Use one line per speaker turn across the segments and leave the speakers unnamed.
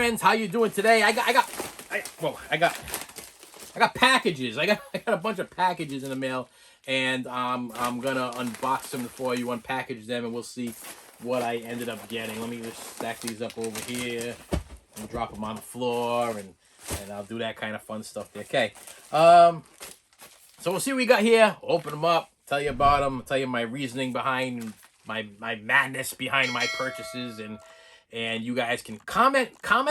friends? How you doing today? I got packages. I got a bunch of packages in the mail, and I'm gonna unbox them for you, unpackage them, and we'll see what I ended up getting. Let me just stack these up over here and drop them on the floor, and I'll do that kind of fun stuff there. Okay. So we'll see what we got here. Open them up. Tell you about them. Tell you my reasoning behind my madness behind my purchases, and you guys can comment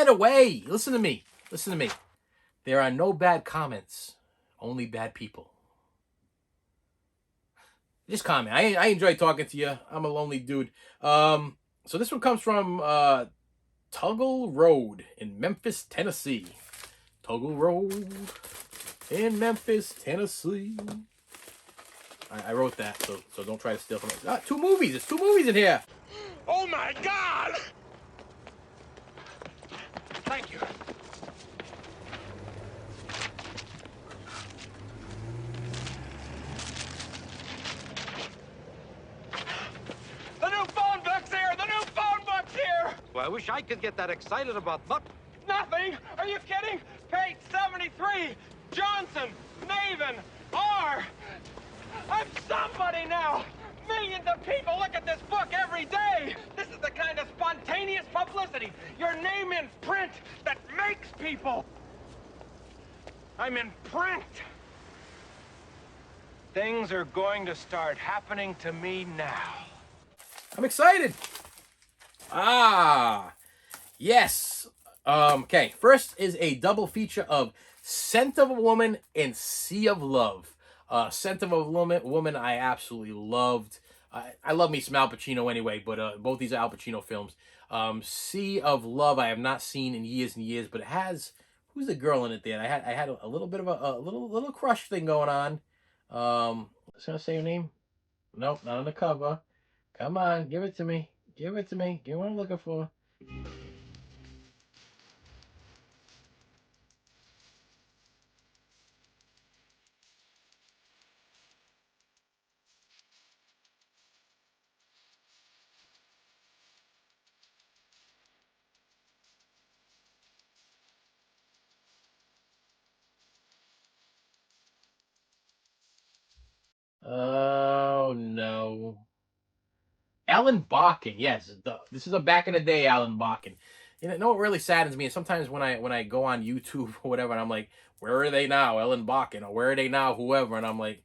away. Listen to me. There are no bad comments, only bad people. Just comment. I enjoy talking to you. I'm a lonely dude. So this one comes from Tuggle Road in Memphis, Tennessee. Tuggle Road in Memphis, Tennessee. I wrote that, so don't try to steal from it. Ah, 2 movies. There's 2 movies in here.
Oh my God! Thank you. The new phone book's here! The new phone book's here!
Well, I wish I could get that excited about that.
Nothing! Are you kidding? Page 73! Johnson! Maven! R! I'm somebody now! Millions of people look at this book every day! This is the kind of spontaneous publicity, your name in print, that makes people! I'm in print! Things are going to start happening to me now.
I'm excited. Yes. Okay. First is a double feature of Scent of a Woman and Sea of Love. Scent of a Woman I absolutely loved. I love me some Al Pacino anyway, but both these are Al Pacino films. Sea of Love I have not seen in years and years, but it has, who's the girl in it there? I had a little bit of a little crush thing going on. Let's gonna say her name. Nope, not on the cover. Come on, give it to me. Give it to me. Give me what I'm looking for. Oh no. Ellen Barkin, yes. This is a back in the day Ellen Barkin. You know what really saddens me is sometimes when I go on YouTube or whatever, and I'm like, where are they now, Ellen Barkin? Or where are they now, whoever? And I'm like,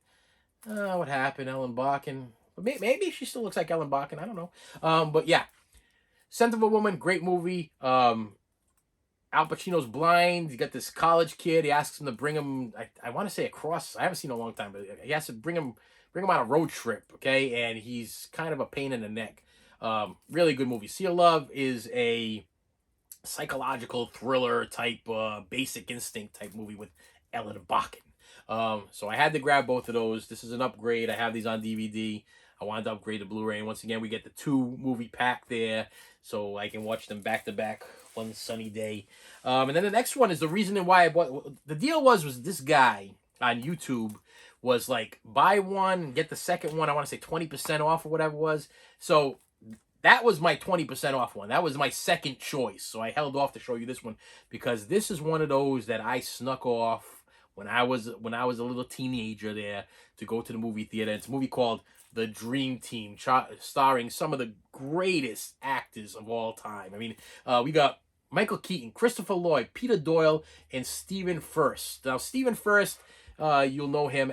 oh, what happened, Ellen Barkin? But maybe she still looks like Ellen Barkin. I don't know. But yeah, Scent of a Woman, great movie. Al Pacino's blind. You got this college kid. He asks him to bring him. I want to say across. I haven't seen it in a long time, but he has to bring him on a road trip. Okay, and he's kind of a pain in the neck. Really good movie. Sea of Love is a psychological thriller type, Basic Instinct type movie with Ellen Barkin. So I had to grab both of those. This is an upgrade. I have these on DVD. I wanted to upgrade the Blu-ray, and once again, we get the 2 movie pack there, so I can watch them back to back one sunny day. And then the next one is the reason why I bought. The deal was this guy on YouTube was like, buy one, get the second one. I want to say 20% off or whatever it was. So that was my 20% off one. That was my second choice. So I held off to show you this one because this is one of those that I snuck off when I was a little teenager there to go to the movie theater. It's a movie called The Dream Team, starring some of the greatest actors of all time. I mean, we got Michael Keaton, Christopher Lloyd, Peter Doyle, and Stephen Furst. Now, Stephen Furst, you'll know him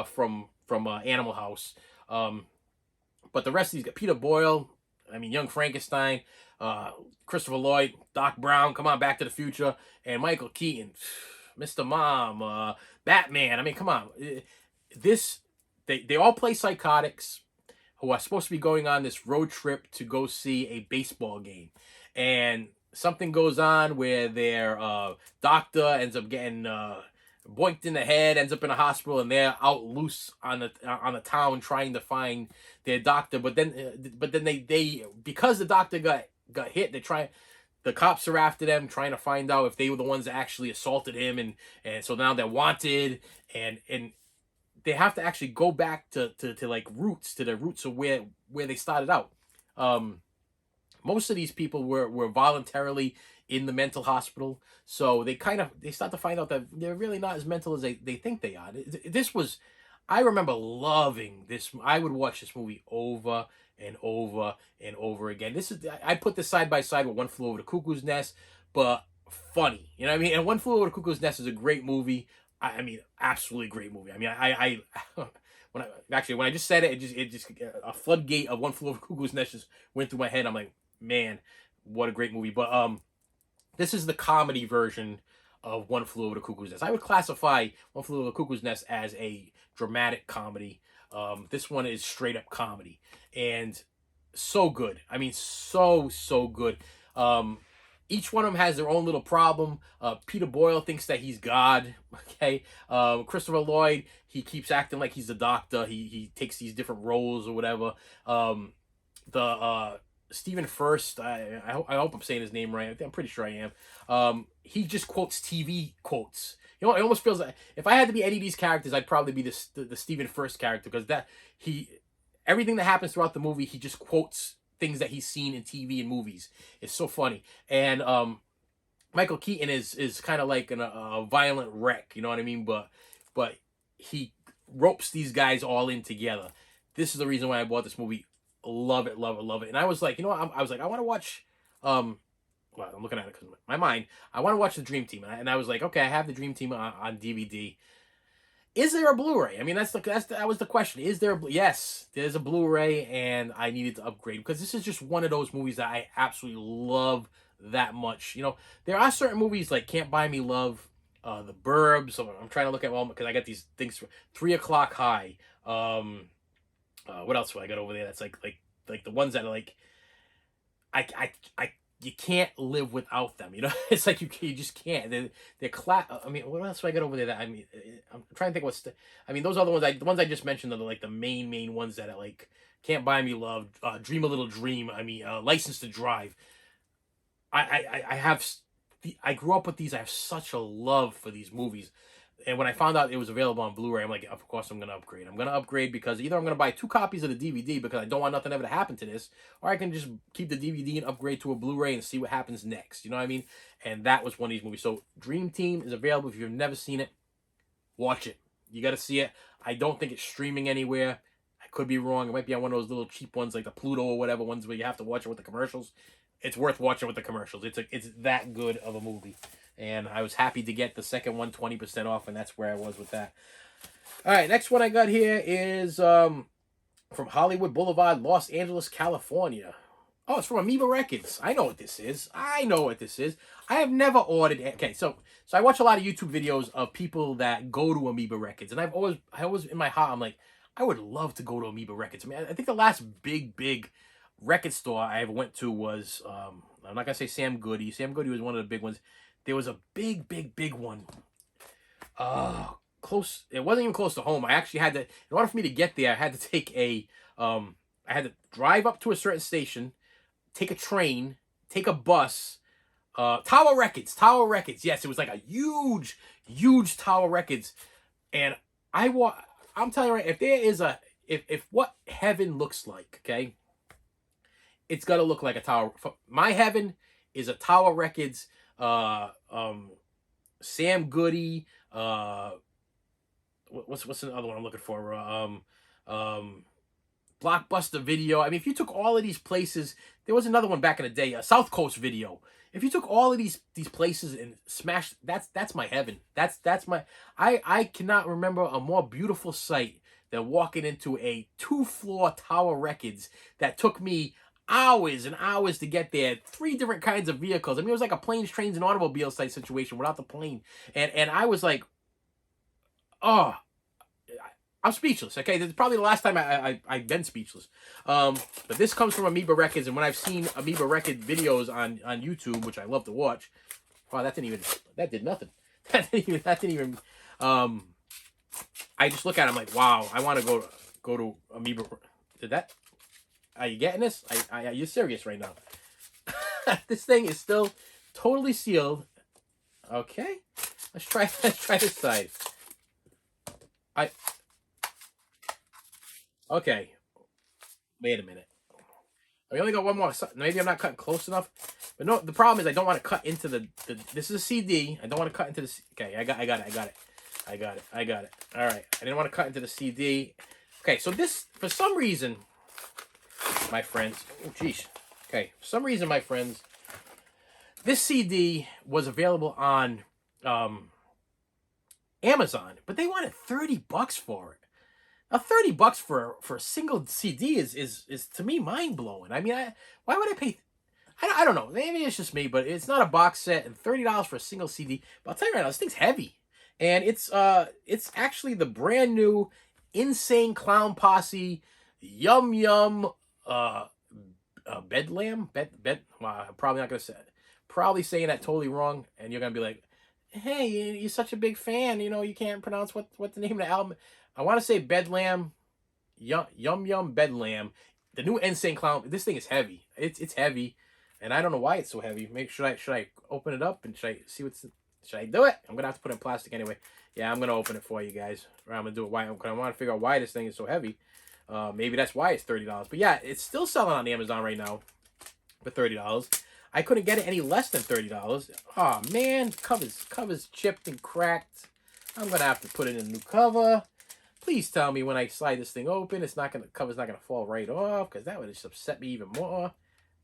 from Animal House. But the rest of these got Peter Boyle, I mean, Young Frankenstein, Christopher Lloyd, Doc Brown, come on, Back to the Future, and Michael Keaton, Mr. Mom, Batman. I mean, come on. They all play psychotics who are supposed to be going on this road trip to go see a baseball game. And something goes on where their doctor ends up getting boinked in the head, ends up in a hospital, and they're out loose on the town trying to find their doctor. But then they because the doctor got hit, the cops are after them trying to find out if they were the ones that actually assaulted him, and so now they're wanted, and they have to actually go back to like the roots of where they started out. Most of these people were voluntarily in the mental hospital. So they start to find out that they're really not as mental as they think they are. This was, I remember loving this. I would watch this movie over and over and over again. I put this side by side with One Flew Over the Cuckoo's Nest, but funny, you know what I mean? And One Flew Over the Cuckoo's Nest is a great movie. I mean, absolutely great movie. I mean, I when I just said it, it just a floodgate of One Flew Over the Cuckoo's Nest just went through my head. I'm like, man, what a great movie. But this is the comedy version of One Flew Over the Cuckoo's Nest. I would classify One Flew Over the Cuckoo's Nest as a dramatic comedy. This one is straight up comedy, and so good. I mean, so good. Each one of them has their own little problem. Peter Boyle thinks that he's God. Okay. Christopher Lloyd, he keeps acting like he's the doctor. He takes these different roles or whatever. Stephen Furst, I hope I'm saying his name right. I'm pretty sure I am. He just quotes TV quotes. You know, it almost feels like if I had to be any of these characters, I'd probably be the Stephen Furst character, because everything that happens throughout the movie, he just quotes things that he's seen in TV and movies. It's so funny. And Michael Keaton is kind of like a violent wreck, you know what I mean? But he ropes these guys all in together. This is the reason why I bought this movie. Love it, love it, love it. And I was like, you know what? I was like, I want to watch. Well, I'm looking at it because my mind. I want to watch the Dream Team, and I was like, okay, I have the Dream Team on DVD. Is there a Blu-ray? I mean, that was the question. Is there? Yes, there's a Blu-ray, and I needed to upgrade because this is just one of those movies that I absolutely love that much. You know, there are certain movies like Can't Buy Me Love, The Burbs. I'm trying to look at one because I got these things for 3 O'Clock High. What else do I got over there? That's like the ones that are like, you can't live without them. You know, it's like you just can't. They're I mean, what else do I got over there? That I'm trying to think I mean, those are the ones I just mentioned are like the main ones that are like Can't Buy Me Love, Dream a Little Dream. I mean, License to Drive. I grew up with these. I have such a love for these movies. And when I found out it was available on Blu-ray, I'm like, of course I'm going to upgrade. I'm going to upgrade because either I'm going to buy 2 copies of the DVD because I don't want nothing ever to happen to this, or I can just keep the DVD and upgrade to a Blu-ray and see what happens next. You know what I mean? And that was one of these movies. So Dream Team is available. If you've never seen it, watch it. You got to see it. I don't think it's streaming anywhere. I could be wrong. It might be on one of those little cheap ones like the Pluto or whatever ones where you have to watch it with the commercials. It's worth watching with the commercials. It's that good of a movie. And I was happy to get the second one 20% off, and that's where I was with that. All right, next one I got here is from Hollywood Boulevard, Los Angeles, California. Oh, it's from Amoeba Records. I know what this is. I have never ordered it. Okay, so I watch a lot of YouTube videos of people that go to Amoeba Records, and I always in my heart, I'm like, I would love to go to Amoeba Records. I mean, I think the last big record store I ever went to was, I'm not going to say Sam Goody. Sam Goody was one of the big ones. There was a big one. Close. It wasn't even close to home. I actually had to, in order for me to get there, I had to take I had to drive up to a certain station, take a train, take a bus. Tower Records. Yes, it was like a huge Tower Records. And I'm telling you right, if there is if what heaven looks like, okay, it's got to look like a Tower. My heaven is a Tower Records. Sam Goody, what's another one I'm looking for? Blockbuster Video. I mean, if you took all of these places, there was another one back in the day, South Coast Video. If you took all of these places and smashed, that's my heaven. That's my. I cannot remember a more beautiful sight than walking into a 2-floor Tower Records that took me hours and hours to get there. 3 different kinds of vehicles. I mean, it was like a planes, trains, and automobiles type situation without the plane. And I was like, oh, I'm speechless. Okay, this is probably the last time I've been speechless. But this comes from Amoeba Records, and when I've seen Amoeba Record videos on YouTube, which I love to watch, wow, that did nothing. That didn't even. I just look at it, I'm like, wow, I want to go to Amoeba. Did that? Are you getting this? Are you serious right now? This thing is still totally sealed. Okay, let's try this side. Okay. Wait a minute. We only got one more. Maybe I'm not cutting close enough. But no, the problem is I don't want to cut into the this is a CD. I don't want to cut into the. Okay, I got it. All right, I didn't want to cut into the CD. Okay, so this for some reason, my friends. Oh, jeez. Okay, for some reason, my friends, this CD was available on Amazon, but they wanted $30 for it. Now, $30 for a single CD is to me mind blowing. I mean, why would I pay? I don't know. Maybe it's just me, but it's not a box set, and $30 for a single CD. But I'll tell you right now, this thing's heavy, and it's actually the brand new Insane Clown Posse Yum Yum Bedlam bed. Wow, I'm probably not gonna say it. Probably saying that totally wrong, and you're gonna be like, "Hey, you're such a big fan. You know you can't pronounce what the name of the album." I want to say Bedlam, Yum Bedlam, the new Insane Clown. This thing is heavy. It's heavy, and I don't know why it's so heavy. Should I open it up and should I see what's? Should I do it? I'm gonna have to put it in plastic anyway. Yeah, I'm gonna open it for you guys. Or I'm gonna do it. Why? I want to figure out why this thing is so heavy. Maybe that's why it's $30. But yeah, it's still selling on Amazon right now for $30. I couldn't get it any less than $30. Oh man, cover's chipped and cracked. I'm gonna have to put in a new cover. Please tell me when I slide this thing open, cover's not gonna fall right off, because that would just upset me even more.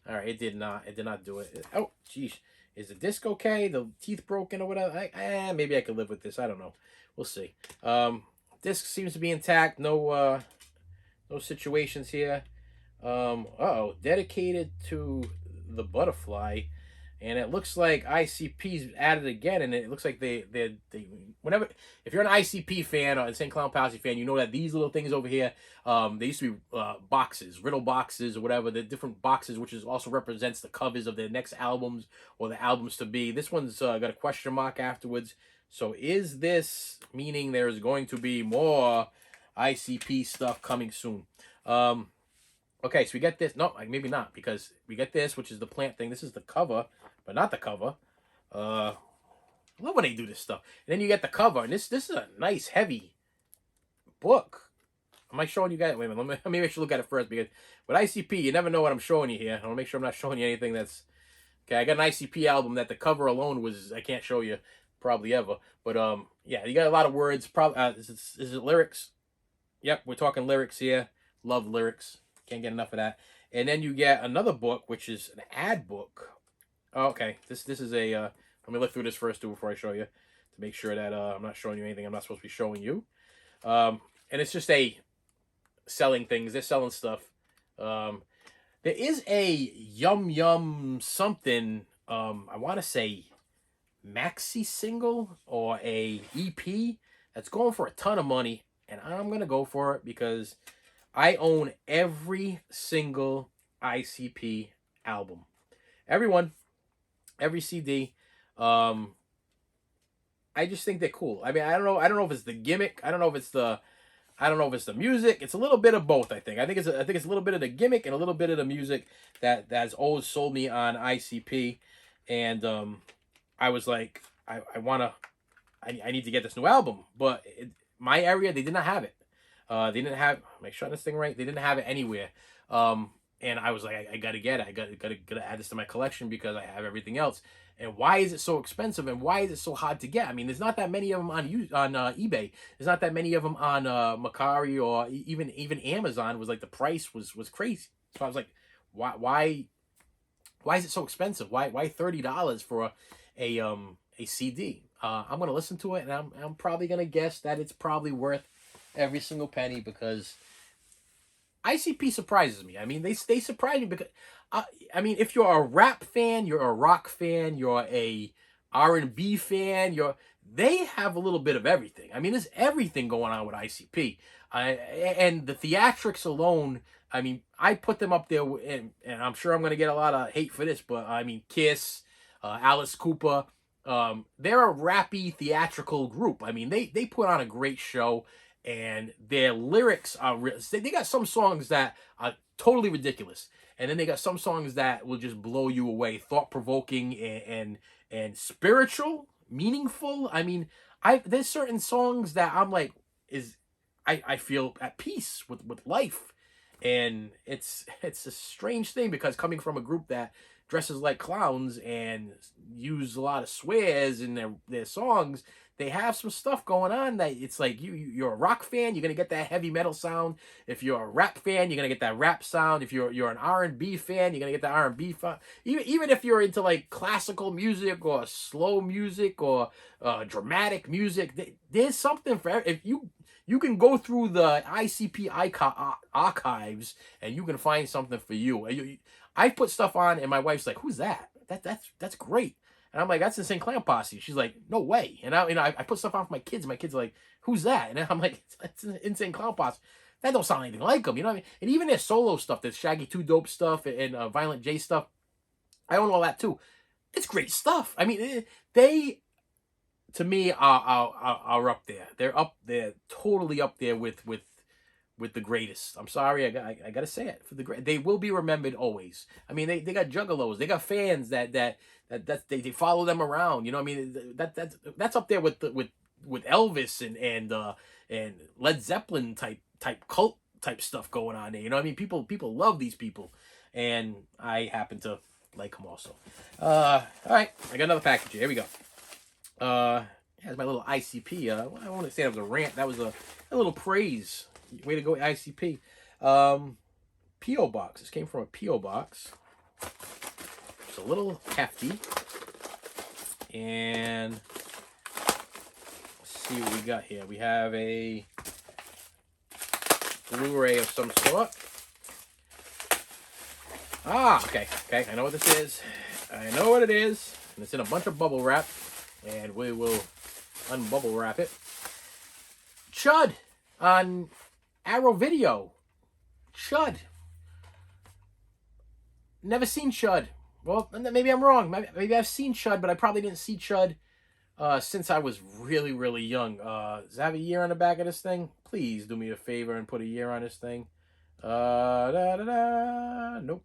All right, it did not do it. Oh, jeez, is the disc okay? The teeth broken or whatever? Maybe I could live with this. I don't know. We'll see. Disc seems to be intact. No situations here. Dedicated to the butterfly, and it looks like ICP's added again, and it looks like they whenever, if you're an ICP fan or a St. Clown Posse fan, you know that these little things over here, they used to be boxes, riddle boxes or whatever, the different boxes, which is also represents the covers of their next albums or the albums to be. This one's got a question mark afterwards. So is this meaning there's going to be more ICP stuff coming soon? Okay, so we get this. No, maybe not, because we get this, which is the plant thing. This is the cover, but not the cover. I love when they do this stuff. And then you get the cover, and this is a nice, heavy book. Am I showing you guys? Wait a minute, let me make sure look at it first, because with ICP, you never know what I'm showing you here. I want to make sure I'm not showing you anything that's... Okay, I got an ICP album that the cover alone was... I can't show you probably ever. But, yeah, you got a lot of words. Probably, is it lyrics? Yep, we're talking lyrics here. Love lyrics. Can't get enough of that. And then you get another book, which is an ad book. Oh, okay, this is a... let me look through this first, too, before I show you, to make sure that I'm not showing you anything I'm not supposed to be showing you. And it's just a selling things. They're selling stuff. There is a Yum Yum something, I want to say maxi single or a EP that's going for a ton of money, and I'm going to go for it because I own every single ICP album. Everyone. Every CD. I just think they're cool. I mean, I don't know if it's the gimmick. I don't know if it's the music. It's a little bit of both, I think. I think it's a little bit of the gimmick and a little bit of the music that's always sold me on ICP. And I was like, I need to get this new album. But my area, they did not have it. They didn't have, make sure this thing right. They didn't have it anywhere. And I was like, I gotta get it. I gotta add this to my collection because I have everything else. And why is it so expensive? And why is it so hard to get? I mean, there's not that many of them on eBay. There's not that many of them on Mercari or even Amazon. Was like the price was crazy. So I was like, why is it so expensive? Why $30 for a CD? I'm gonna listen to it, and I'm probably gonna guess that it's probably worth every single penny, because ICP surprises me. I mean, they surprise me because, I mean, if you're a rap fan, you're a rock fan, you're a R&B fan, they have a little bit of everything. I mean, there's everything going on with ICP. And the theatrics alone, I mean, I put them up there, and I'm sure I'm going to get a lot of hate for this, but I mean, Kiss, Alice Cooper, they're a rappy theatrical group. I mean, they put on a great show. And their lyrics are real. They got some songs that are totally ridiculous, and then they got some songs that will just blow you away, thought-provoking and spiritual, meaningful. I mean, there's certain songs that I'm like, I feel at peace with life, and it's a strange thing, because coming from a group that dresses like clowns and use a lot of swears in their songs, they have some stuff going on that it's like you're a rock fan, you're gonna get that heavy metal sound. If you're a rap fan, you're gonna get that rap sound. If you're an R&B fan, you're gonna get the R&B fun. Even if you're into like classical music or slow music or dramatic music, there's something for if you can go through the ICP archives and you can find something for you. I put stuff on and my wife's like, "Who's that? That's great." And I'm like, "That's Insane Clown Posse." She's like, "No way." And I put stuff on for my kids. And my kids are like, "Who's that?" And I'm like, "It's Insane Clown Posse." That don't sound anything like them, you know what I mean? And even their solo stuff, there's Shaggy 2 Dope stuff and Violent J stuff. I own all that too. It's great stuff. I mean, they to me are up there. They're totally up there with the greatest. I'm sorry, I gotta say it. For the great, they will be remembered always. I mean, they got juggalos, they got fans that they follow them around. You know what I mean? That's up there with Elvis and Led Zeppelin type cult type stuff going on there. You know what I mean? People love these people, and I happen to like them also. All right, I got another package here. Here we go. Has my little ICP. I want to say that was a rant. That was a little praise. Way to go, ICP. P.O. box. This came from a P.O. box. It's a little hefty. And let's see what we got here. We have a Blu-ray of some sort. Okay. I know what this is. I know what it is. And it's in a bunch of bubble wrap. And we will unbubble wrap it. CHUD on Arrow Video. CHUD. Never seen CHUD. Well, maybe I'm wrong. Maybe I've seen CHUD, but I probably didn't see CHUD since I was really, really young. Does it have a year on the back of this thing? Please do me a favor and put a year on this thing. Nope.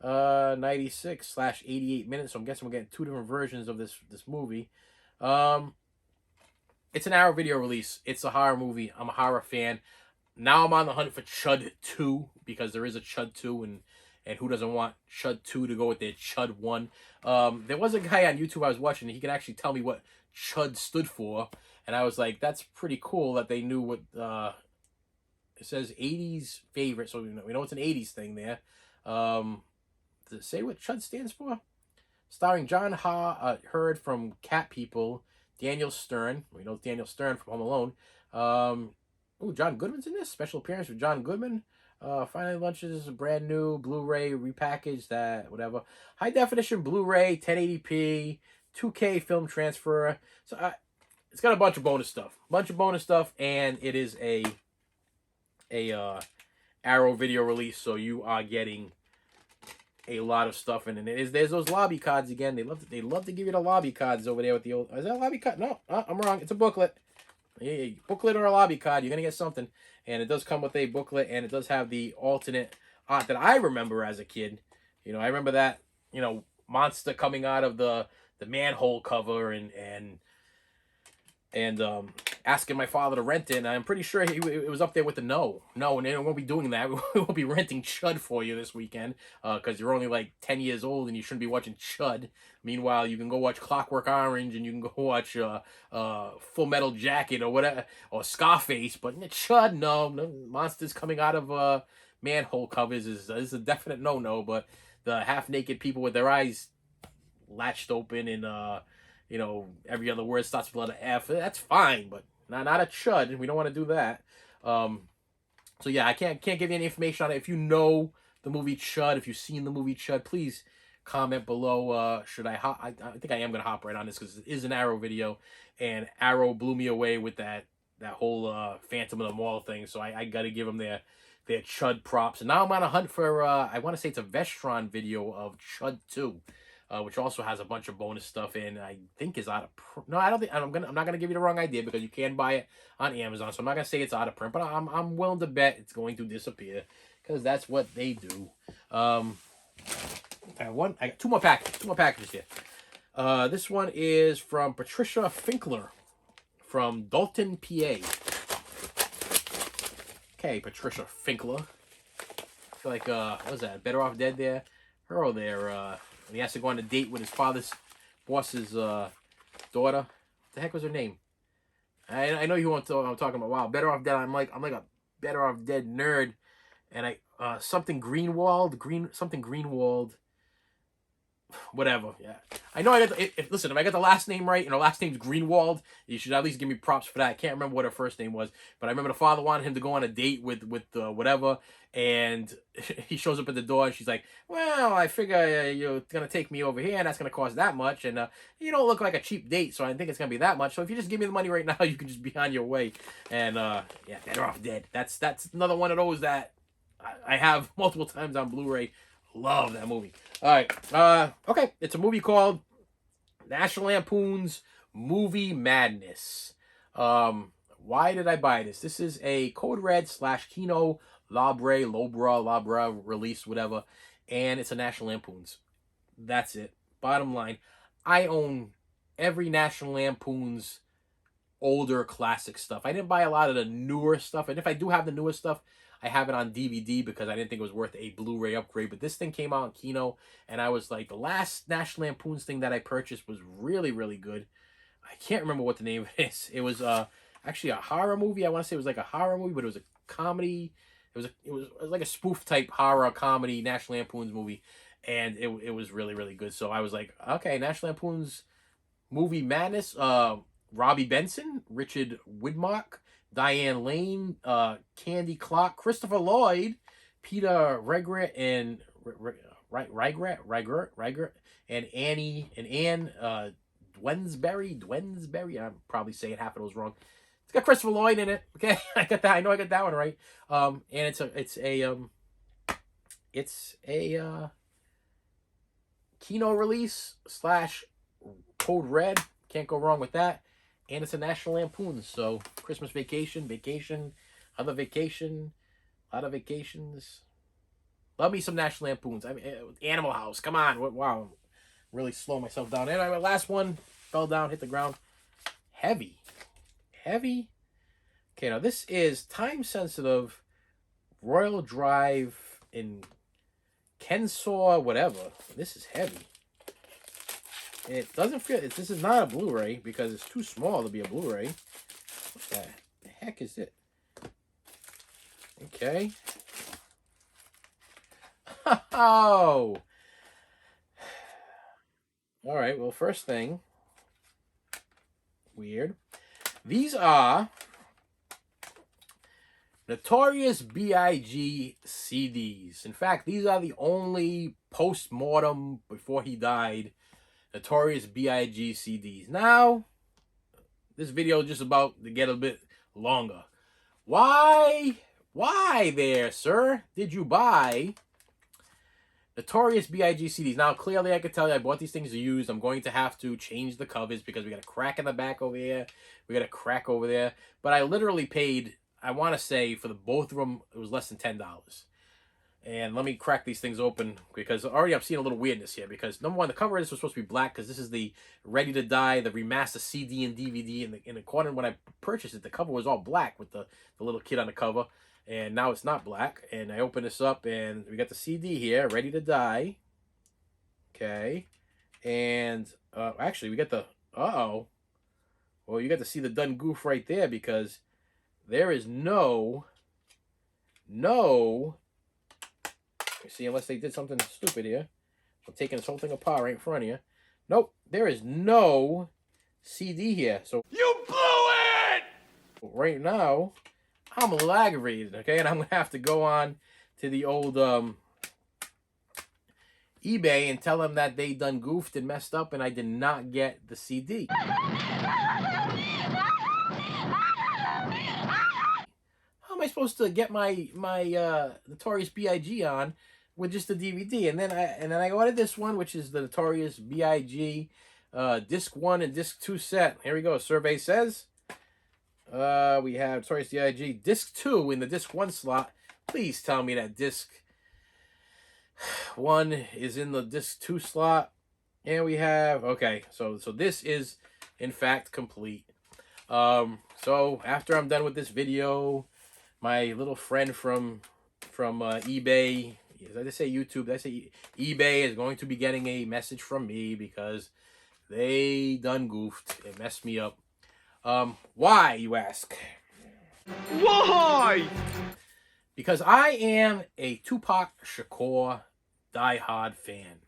96/88 minutes. So I'm guessing we're getting two different versions of this movie. It's an Arrow Video release. It's a horror movie. I'm a horror fan. Now I'm on the hunt for CHUD 2 because there is a CHUD 2, and who doesn't want CHUD 2 to go with their CHUD 1? There was a guy on YouTube I was watching, and he could actually tell me what CHUD stood for, and I was like, that's pretty cool that they knew what. It says 80s favorite, so we know it's an 80s thing there. Does it say what CHUD stands for? Starring John Hurd from Cat People, Daniel Stern. We know Daniel Stern from Home Alone. John Goodman's in this. Special appearance with John Goodman. Finally Lunches, brand new Blu-ray repackaged, that whatever. High definition Blu-ray, 1080p, 2K film transfer. So it's got a bunch of bonus stuff. And it is a Arrow Video release, so you are getting a lot of stuff in it. There's those lobby cards again. They love to give you the lobby cards over there with the old. Is that a lobby card? No, I'm wrong. It's a booklet. A booklet or a lobby card, you're gonna get something. And it does come with a booklet, and it does have the alternate art that I remember as a kid. You know, I remember that, monster coming out of the manhole cover and asking my father to rent it. And I'm pretty sure it was up there with the no, and they won't be doing that. We won't be renting CHUD for you this weekend because you're only like 10 years old and you shouldn't be watching CHUD. Meanwhile, you can go watch Clockwork Orange and you can go watch Full Metal Jacket or whatever, or Scarface. But CHUD, no monsters coming out of manhole covers is a definite no. But the half-naked people with their eyes latched open and every other word starts with the letter F. That's fine, but not a CHUD. We don't want to do that. So yeah, I can't give you any information on it. If you know the movie CHUD, if you've seen the movie CHUD, please comment below. Should I hop? I think I am gonna hop right on this because it is an Arrow video, and Arrow blew me away with that whole Phantom of the Mall thing. So I got to give them their CHUD props. And now I'm on a hunt for I want to say it's a Vestron video of CHUD 2. Which also has a bunch of bonus stuff, and I think is out of print. No, I don't think I'm not gonna give you the wrong idea because you can buy it on Amazon. So I'm not gonna say it's out of print, but I'm willing to bet it's going to disappear because that's what they do. I got two more packages here. This one is from Patricia Finkler from Dalton, PA. Okay, Patricia Finkler. feel like what was that? Better Off Dead there? Earl there. He has to go on a date with his father's boss's daughter. What the heck was her name? I know you want to. I'm talking about. Wow, Better Off Dead. I'm like a Better Off Dead nerd, and something Greenwald, something Greenwald. Whatever, yeah. I know I got listen, if I got the last name right, and her last name's Greenwald, you should at least give me props for that. I can't remember what her first name was, but I remember the father wanted him to go on a date with whatever, and he shows up at the door, and she's like, well, I figure you're going to take me over here, and that's going to cost that much, and you don't look like a cheap date, so I think it's going to be that much, so if you just give me the money right now, you can just be on your way, and yeah, Better Off Dead. That's another one of those that I have multiple times on Blu-ray. Love that movie. All right. Okay. It's a movie called National Lampoon's Movie Madness. Why did I buy this? This is a Code Red / Kino Labra release, whatever. And it's a National Lampoon's. That's it. Bottom line. I own every National Lampoon's older classic stuff. I didn't buy a lot of the newer stuff. And if I do have the newer stuff, I have it on DVD because I didn't think it was worth a Blu-ray upgrade. But this thing came out in Kino, and I was like, the last National Lampoon's thing that I purchased was really, really good. I can't remember what the name of it is. It was actually a horror movie. I want to say it was like a horror movie, but it was a comedy. It was like a spoof type horror comedy National Lampoon's movie, and it was really, really good. So I was like, okay, National Lampoon's Movie Madness. Robbie Benson, Richard Widmark, Diane Lane, Candy Clark, Christopher Lloyd, Peter Regret, and Rigert, and Anne Dwensbury. I'm probably saying half of those wrong. It's got Christopher Lloyd in it. Okay, I got that. I know I got that one right. And it's a Kino release / Code Red. Can't go wrong with that. And it's a National Lampoon, so Christmas vacation, other vacation, a lot of vacations. Love me some National Lampoons. I mean, Animal House, come on. Wow, really slow myself down. And my last one fell down, hit the ground. Heavy. Okay, now this is time-sensitive Royal Drive in Kensaw, whatever. This is heavy. It doesn't feel... This is not a Blu-ray because it's too small to be a Blu-ray. What the heck is it? Okay. Oh! Alright, well, first thing. Weird. These are Notorious B.I.G. CDs. In fact, these are the only post-mortem, before he died, Notorious B.I.G. CDs. Now, this video is just about to get a bit longer. Why there, sir, did you buy Notorious B.I.G. CDs? Now, clearly, I could tell you I bought these things used. I'm going to have to change the covers because we got a crack in the back over here. We got a crack over there. But I literally paid, I want to say, for the both of them, it was less than $10. And let me crack these things open because already I'm seeing a little weirdness here. Because number one, the cover of this was supposed to be black because this is the Ready to Die, the remastered CD and DVD. And according when I purchased it, the cover was all black with the little kid on the cover. And now it's not black. And I open this up and we got the CD here, Ready to Die. Okay. And actually we got the, well, you got to see the done goof right there because there is no, you see, unless they did something stupid here. I'm taking this whole thing apart right in front of you. Nope, there is no CD here. So
You blew it!
right now, I'm a little aggravated, okay? And I'm going to have to go on to the old eBay and tell them that they done goofed and messed up and I did not get the CD. How am I supposed to get my Notorious B.I.G. on with just the DVD? And then I ordered this one, which is the Notorious B.I.G. Disc 1 and Disc 2 set. Here we go. Survey says we have Notorious B.I.G. Disc 2 in the Disc 1 slot. Please tell me that Disc 1 is in the Disc 2 slot. And we have, okay, so this is in fact complete. So after I'm done with this video, my little friend from from eBay. Did I just say YouTube? Did I say eBay is going to be getting a message from me because they done goofed. It messed me up. Why, you ask?
Why?
Because I am a Tupac Shakur diehard fan.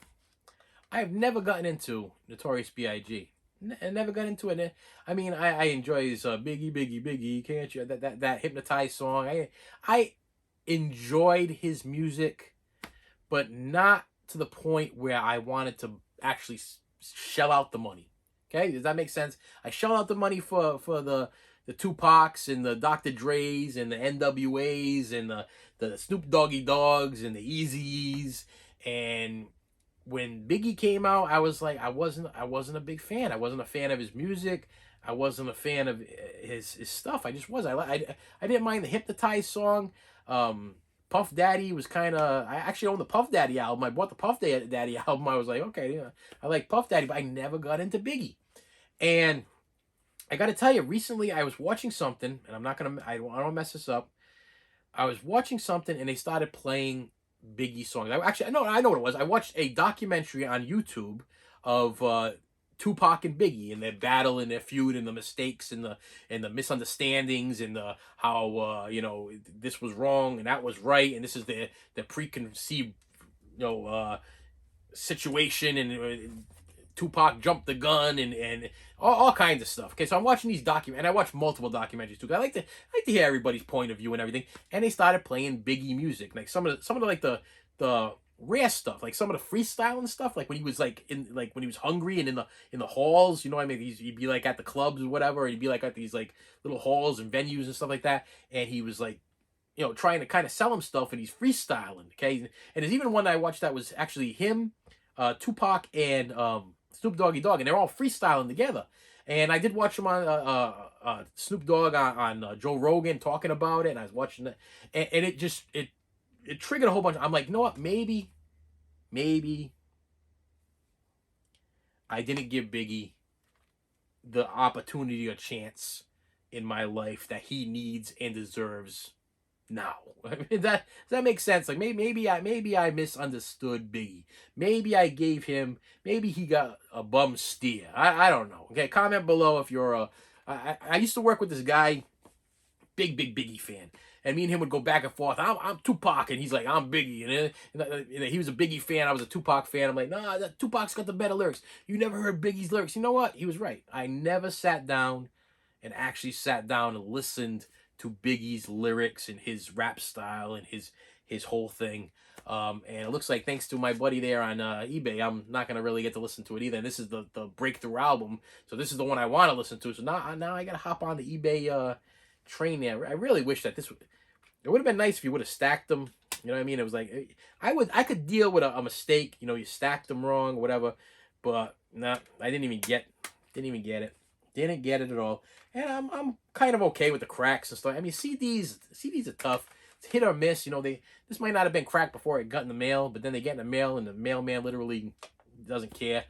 I have never gotten into Notorious B.I.G. Never got into it. I mean, I enjoy his Biggie, Biggie, Biggie. Can't you? That hypnotized song. I enjoyed his music, but not to the point where I wanted to actually shell out the money. Okay, does that make sense? I shell out the money for the Tupacs and the Dr. Dre's and the NWAs and the Snoop Doggy Dogs and the Eazy's. And when Biggie came out, I was like, I wasn't a big fan. I wasn't a fan of his music. I wasn't a fan of his stuff. I just was. I didn't mind the Hypnotized song. Puff Daddy was kind of. I actually owned the Puff Daddy album. I bought the Puff Daddy album. I was like, okay, yeah, I like Puff Daddy, but I never got into Biggie. And I got to tell you, recently I was watching something, and I don't want to mess this up. I was watching something, and they started playing Biggie songs. I know what it was. I watched a documentary on YouTube of Tupac and Biggie and their battle and their feud and the mistakes and the misunderstandings and the how this was wrong and that was right and this is the preconceived situation and Tupac jumped the gun and all kinds of stuff. Okay, so I'm watching these and I watch multiple documentaries too. I like to hear everybody's point of view and everything. And they started playing Biggie music, like some of the like the rare stuff, like some of the freestyling stuff, like when he was when he was hungry and in the halls, you know what I mean? He'd be like at the clubs or whatever, he'd be like at these like little halls and venues and stuff like that, and he was like, trying to kind of sell him stuff, and he's freestyling. Okay, and there's even one I watched that was actually him, Tupac, and Snoop Doggy Dogg, and they're all freestyling together. And I did watch him on Snoop Dogg on Joe Rogan talking about it, and I was watching it, and it triggered a whole bunch. I'm like, you know what? Maybe I didn't give Biggie the opportunity or chance in my life that he needs and deserves now. I mean, does that make sense? Like maybe I misunderstood Biggie. Maybe I gave him. Maybe he got a bum steer. I don't know. Okay, comment below if you're I used to work with this guy, big Biggie fan, and me and him would go back and forth. I'm Tupac, and he's like, I'm Biggie, and he was a Biggie fan. I was a Tupac fan. I'm like, nah, Tupac's got the better lyrics. You never heard Biggie's lyrics. You know what? He was right. I never sat down and listened to Biggie's lyrics and his rap style and his whole thing. And it looks like, thanks to my buddy there on eBay, I'm not going to really get to listen to it either. And this is the breakthrough album. So this is the one I want to listen to. So now I got to hop on the eBay train there. I really wish that it would have been nice if you would have stacked them. You know what I mean? It was like, I could deal with a mistake. You stacked them wrong, whatever. But nah, I didn't even get it. Didn't get it at all. And I'm kind of okay with the cracks and stuff. I mean, CDs are tough. It's hit or miss. This might not have been cracked before it got in the mail, but then they get in the mail and the mailman literally doesn't care.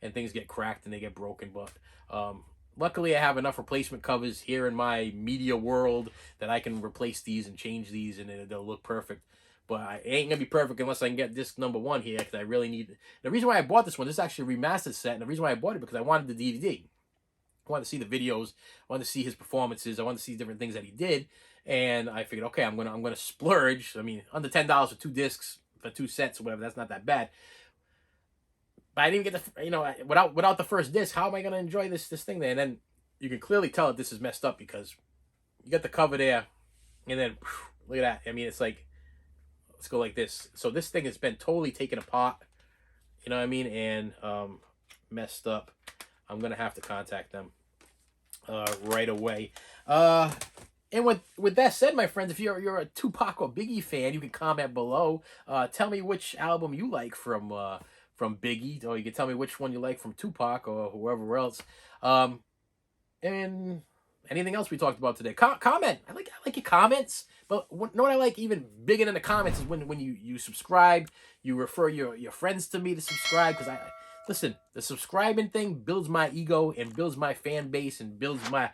And things get cracked and they get broken, but luckily I have enough replacement covers here in my media world that I can replace these and change these and they'll look perfect. But it ain't gonna be perfect unless I can get disc number 1 here, because I really need. The reason why I bought this one, this is actually a remastered set, and the reason why I bought it because I wanted the DVD. I wanted to see the videos, I wanted to see his performances, I wanted to see different things that he did, and I figured, okay, I'm gonna splurge. I mean, under $10 for 2 discs, for 2 sets or whatever, that's not that bad. But I didn't get the, without the first disc, how am I going to enjoy this thing there? And then you can clearly tell that this is messed up because you got the cover there, and then look at that. I mean, it's like, let's go like this. So this thing has been totally taken apart, you know what I mean, and messed up. I'm going to have to contact them right away. And with that said, my friends, if you're a Tupac or Biggie fan, you can comment below. Tell me which album you like from Biggie, or you can tell me which one you like from Tupac or whoever else. And anything else we talked about today. Comment. I like your comments. But know what I like even bigger than the comments is when you subscribe, you refer your friends to me to subscribe, because listen, the subscribing thing builds my ego and builds my fan base and builds my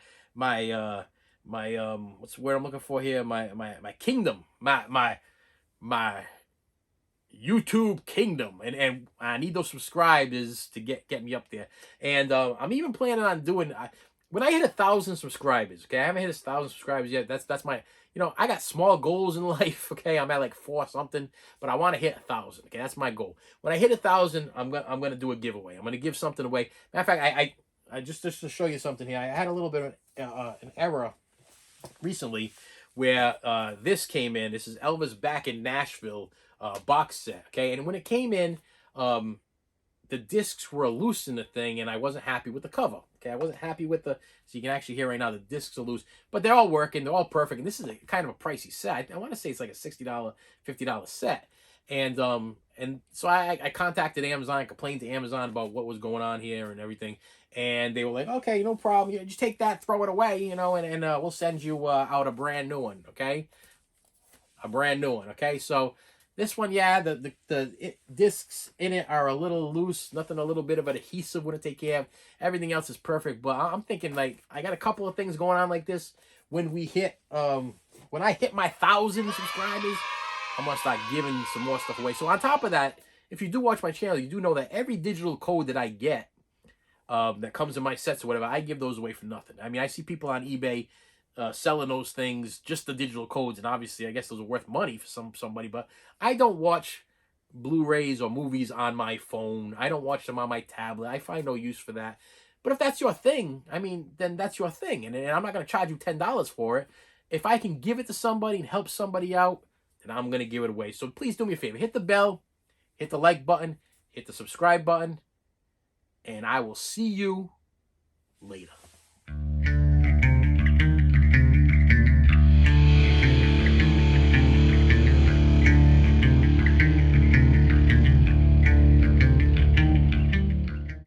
what's the word I'm looking for here? My kingdom, my YouTube kingdom, and I need those subscribers to get me up there. And I'm even planning on doing when I hit 1,000 subscribers. Okay, I haven't hit 1,000 subscribers yet. That's my, I got small goals in life. Okay, I'm at like 4 something, but I want to hit 1,000. Okay, that's my goal. When I hit 1,000, I'm gonna do a giveaway. I'm gonna give something away. Matter of fact, I just to show you something here. I had a little bit of an error recently where this came in. This is Elvis Back in Nashville box set. Okay, and when it came in, the discs were loose in the thing, and I wasn't happy with the cover. Okay, I wasn't happy with the, so you can actually hear right now the discs are loose, but they're all working, they're all perfect, and this is a kind of a pricey set. I want to say it's like a $60, $50 set, and so I contacted Amazon, I complained to Amazon about what was going on here and everything, and they were like, okay, no problem, just take that, throw it away, and we'll send you out a brand new one, okay? A brand new one, okay? So this one, yeah, the discs in it are a little loose. Nothing, a little bit of an adhesive wouldn't take care of. Everything else is perfect. But I'm thinking, like, I got a couple of things going on like this. When we hit, when I hit my 1,000 subscribers, I'm gonna start giving some more stuff away. So on top of that, if you do watch my channel, you do know that every digital code that I get, that comes in my sets or whatever, I give those away for nothing. I mean, I see people on eBay selling those things, just the digital codes, and obviously I guess those are worth money for somebody, but I don't watch Blu-rays or movies on my phone. I don't watch them on my tablet. I find no use for that. But if that's your thing, I mean, then that's your thing, and I'm not going to charge you $10 for it. If I can give it to somebody and help somebody out, then I'm going to give it away. So please do me a favor, hit the bell, hit the like button, hit the subscribe button, and I will see you later.